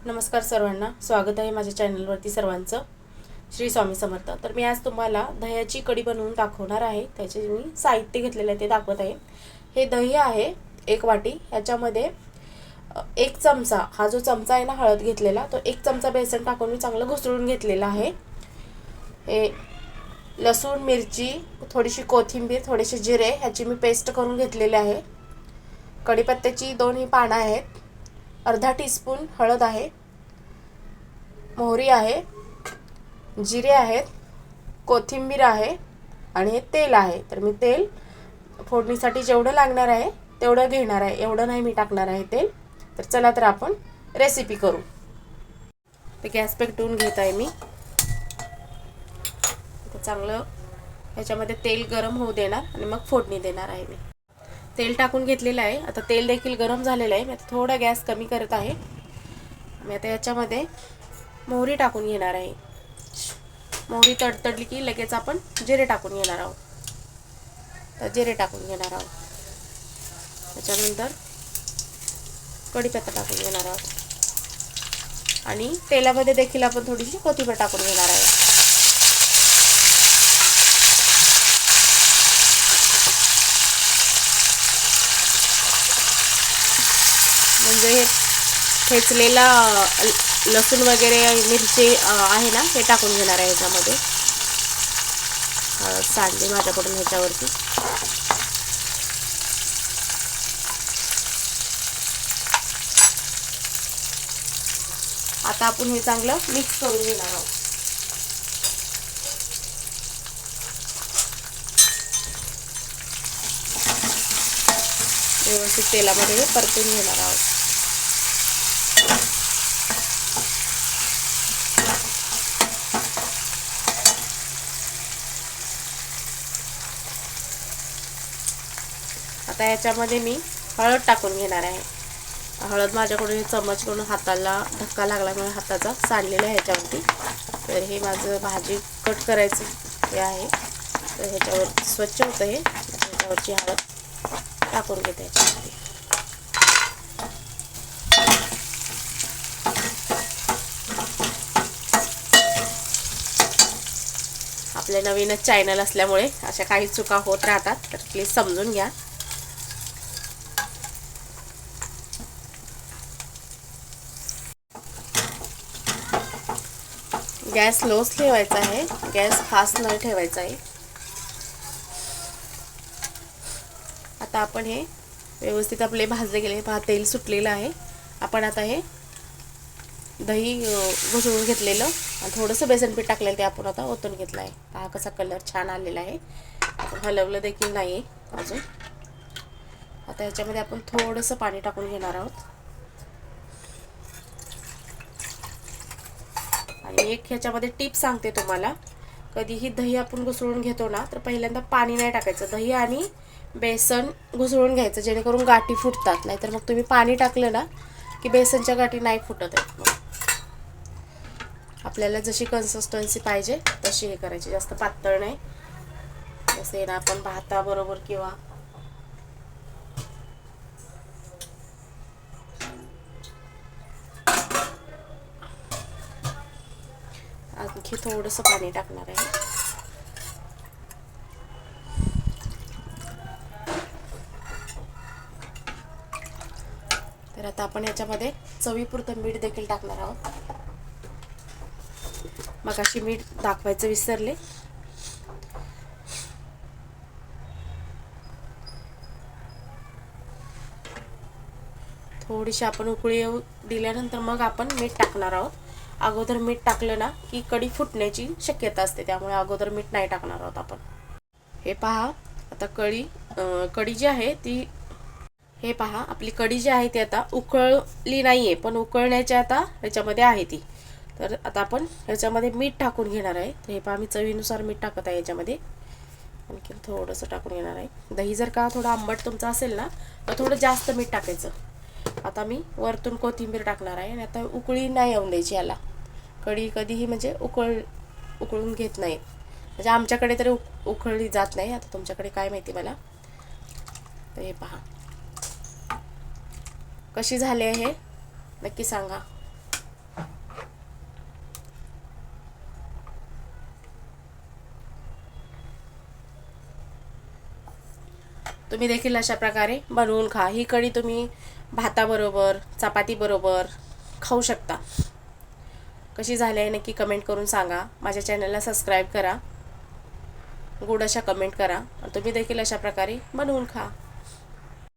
नमस्कार सर्वांना, स्वागत आहे माझ्या चॅनलवरती सर्वांचं. श्री स्वामी समर्थ. तर मी आज तुम्हाला दह्याची कढी बनवून दाखवणार आहे. त्याचे मी साहित्य घेतलेले आहे ते दाखवत आहे. हे दही आहे 1 वाटी. ह्याच्यामध्ये 1 चमचा, हा जो चमचा आहे ना हळद घेतलेला, तो 1 चमचा बेसन टाकून मी चांगलं घुसळून घेतलेला आहे. हे लसूण, मिरची, थोडीशी कोथिंबीर, थोडेसे जिरे ह्याची मी पेस्ट करून घेतलेली आहे. कढीपत्त्याची 2 ही पानं आहेत. अर्धा टीस्पून हळद आहे, मोहरी आहे, जिरे आहेत, कोथिंबीर आहे आणि हे तेल आहे. तर मी तेल फोडणीसाठी जेवढं लागणार आहे तेवढं घेणार आहे, एवढं नाही मी टाकणार आहे तेल. तर चला तर आपण रेसिपी करू. ते गॅस पेटवून घेत आहे मी. तर चांगलं ह्याच्यामध्ये तेल गरम होऊ देणार आणि मग फोडणी देणार आहे मी. तेल टाकून घेतलेलं आहे. आता तेल देखील गरम झालेलं आहे. मी आता थोडा गॅस कमी करत आहे. मी आता याच्यामध्ये मोहरी टाकून घेणार आहे. मोहरी तडतडली की लगेच आपण जिरे टाकून घेणार आहोत. तर जिरे टाकून घेणार आहोत. त्याच्यानंतर कढीपत्ता टाकून घेणार आहोत आणि तेलामध्ये देखील आपण थोडीशी कोथिंबीर टाकून घेणार आहे. म्हणजे हे ठेचलेला लसूण वगैरे मिरची आहे ना, हे टाकून घेणार आहे ह्याच्यामध्ये. सांडली माझ्याकडून ह्याच्यावरती. आता आपण हे चांगलं मिक्स करून घेणार आहोत. व्यवस्थित तेलामध्ये परतून घेणार आहोत. आता याच्यामध्ये मी हळद टाकून घेणार आहे. हळद माझ्याकडून चम्मच करून हाताला धक्का लागल्यामुळे हाताचा सांडलेला आहे ह्याच्यावरती. तर हे माझं भाजी कट करायचं हे आहे. तर ह्याच्यावर स्वच्छ होतं हे. ह्याच्यावरची हळद टाकून घेते ह्याच्यावरती. आपल्या नवीनच चॅनल असल्यामुळे अशा काही चुका होत राहतात, तर प्लीज समजून घ्या. गॅस लोच ठेवायचा आहे, गॅस फास्ट नाही ठेवायचा आहे. आता आपण हे व्यवस्थित आपले भाजले गेले, तेल सुटलेलं आहे. आपण आता हे दही घुसळून घेतलेलं आणि थोडंसं बेसन पीठ टाकलेलं ते आपण आता ओतून घेतलं आहे. हा कसा कलर छान आलेला आहे. आपण हलवलं देखील नाही अजून. आता ह्याच्यामध्ये आपण थोडंसं पाणी टाकून घेणार आहोत. आणि एक ह्याच्यामध्ये टिप सांगते तुम्हाला, कधीही दही आपण घुसळून घेतो ना, तर पहिल्यांदा पाणी नाही टाकायचं. दही आणि बेसन घुसळून घ्यायचं, जेणेकरून गाठी फुटतात. नाहीतर मग तुम्ही पाणी टाकलं ना की बेसनच्या गाठी नाही फुटत आहेत. मग आपल्याला जशी कन्सिस्टन्सी पाहिजे तशी हे करायची, जास्त पातळ नाही. जसे ना आपण भाताबरोबर किंवा आणखी थोडंसं पाणी टाकणार आहे. तर आता आपण याच्यामध्ये चवीपुरतं मीठ देखील टाकणार आहोत. मगाशी मीठ दाखवायचं विसरले. थोडीशी आपण उकळी येऊ दिल्यानंतर मग आपण मीठ टाकणार आहोत. अगोदर मीठ टाकलं ना की कढी फुटण्याची शक्यता असते, त्यामुळे अगोदर मीठ नाही टाकणार आहोत आपण. हे पहा, आता कढी जी आहे ती, हे पहा आपली कढी जी आहे ती आता उकळली नाही आहे, पण उकळण्याची आता ह्याच्यामध्ये आहे ती. तर आता आपण ह्याच्यामध्ये मीठ टाकून घेणार आहे. तर हे पहा, मी चवीनुसार मीठ टाकत आहे याच्यामध्ये. आणखी थोडंसं टाकून घेणार आहे. दही जर का थोडा आंबट तुमचा असेल ना, तर थोडं जास्त मीठ टाकायचं. आता मी वरतून कोथिंबीर टाकणार आहे. आणि आता उकळी नाही येऊन द्यायची याला. कढी कधीही म्हणजे उकळून घेत नाहीत, म्हणजे आमच्याकडे तरी उकळली जात नाही. आता तुमच्याकडे काय माहिती मला. तर हे पहा कशी झाले हे नक्की सांगा. तुम्ही देखील अशा प्रकारे बनवून खा. ही कढी तुम्ही भाताबरोबर, चपातीबरोबर खाऊ शकता. कशी झाली आहे नक्की कमेंट करून सांगा. माझ्या चॅनलला सबस्क्राईब करा, गोड अशा कमेंट करा. तुम्ही देखील अशा प्रकारे बनवून खा.